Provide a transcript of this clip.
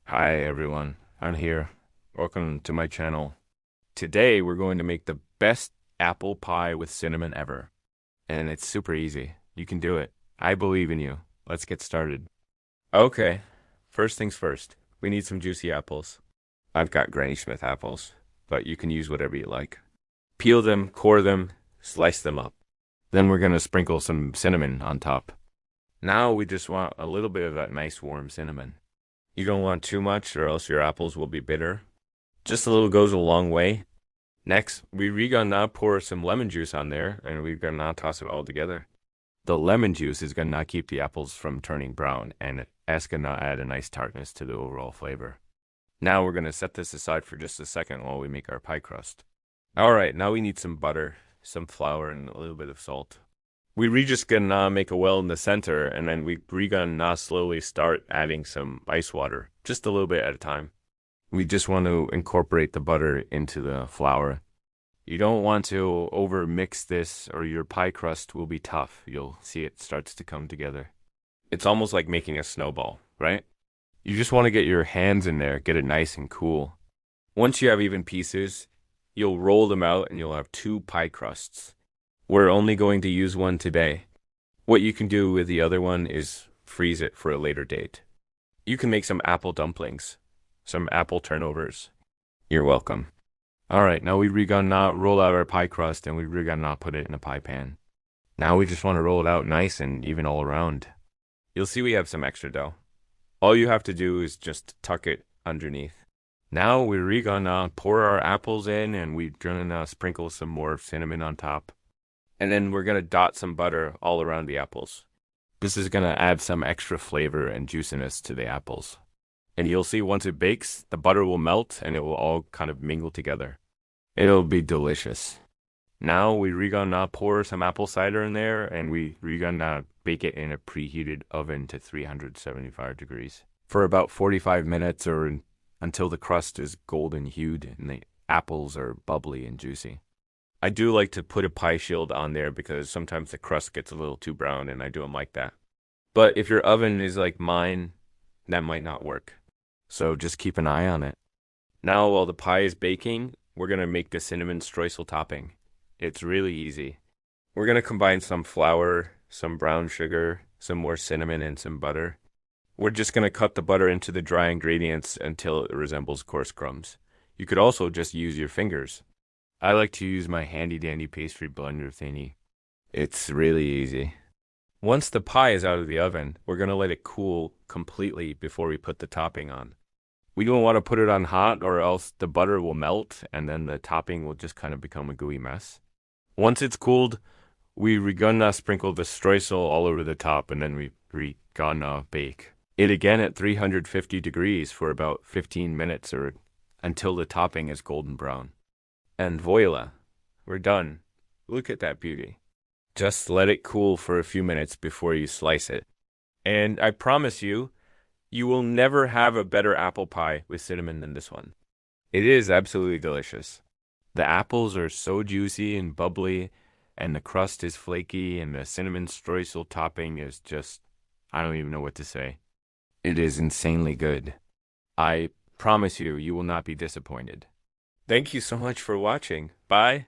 Hi everyone, I'm here. Welcome to my channel. Today we're going to make the best apple pie with cinnamon ever. And it's super easy. You can do it. I believe in you. Let's get started. Okay, first things first. We need some juicy apples. I've got Granny Smith apples, but you can use whatever you like. Peel them, core them, slice them up. Then we're going to sprinkle some cinnamon on top. Now we just want a little bit of that nice warm cinnamon. You don't want too much or else your apples will be bitter. Just a little goes a long way. Next, we're gonna pour some lemon juice on there and we're gonna toss it all together. The lemon juice is gonna keep the apples from turning brown and it's gonna add a nice tartness to the overall flavor. Now we're gonna set this aside for just a second while we make our pie crust. Alright, now we need some butter, some flour, and a little bit of salt. We just gonna make a well in the center, and then we gonna slowly start adding some ice water, just a little bit at a time. We just want to incorporate the butter into the flour. You don't want to over mix this or your pie crust will be tough. You'll see it starts to come together. It's almost like making a snowball, right? You just want to get your hands in there, get it nice and cool. Once you have even pieces, you'll roll them out and you'll have two pie crusts. We're only going to use one today. What you can do with the other one is freeze it for a later date. You can make some apple dumplings, some apple turnovers. You're welcome. Alright, now we're gonna roll out our pie crust and we're gonna put it in a pie pan. Now we just want to roll it out nice and even all around. You'll see we have some extra dough. All you have to do is just tuck it underneath. Now we're gonna pour our apples in and we're gonna sprinkle some more cinnamon on top. And then we're going to dot some butter all around the apples. This is going to add some extra flavor and juiciness to the apples. And you'll see once it bakes, the butter will melt and it will all kind of mingle together. It'll be delicious. Now we're going to pour some apple cider in there and we're going to bake it in a preheated oven to 375 degrees for about 45 minutes or until the crust is golden hued and the apples are bubbly and juicy. I do like to put a pie shield on there because sometimes the crust gets a little too brown and I don't like that. But if your oven is like mine, that might not work. So just keep an eye on it. Now while the pie is baking, we're going to make the cinnamon streusel topping. It's really easy. We're going to combine some flour, some brown sugar, some more cinnamon, and some butter. We're just going to cut the butter into the dry ingredients until it resembles coarse crumbs. You could also just use your fingers. I like to use my handy-dandy pastry blender thingy. It's really easy. Once the pie is out of the oven, we're going to let it cool completely before we put the topping on. We don't want to put it on hot or else the butter will melt and then the topping will just kind of become a gooey mess. Once it's cooled, we're gonna sprinkle the streusel all over the top and then we're gonna bake it again at 350 degrees for about 15 minutes or until the topping is golden brown. And voila, we're done. Look at that beauty. Just let it cool for a few minutes before you slice it. And I promise you, you will never have a better apple pie with cinnamon than this one. It is absolutely delicious. The apples are so juicy and bubbly, and the crust is flaky, and the cinnamon streusel topping is just, I don't even know what to say. It is insanely good. I promise you, you will not be disappointed. Thank you so much for watching. Bye.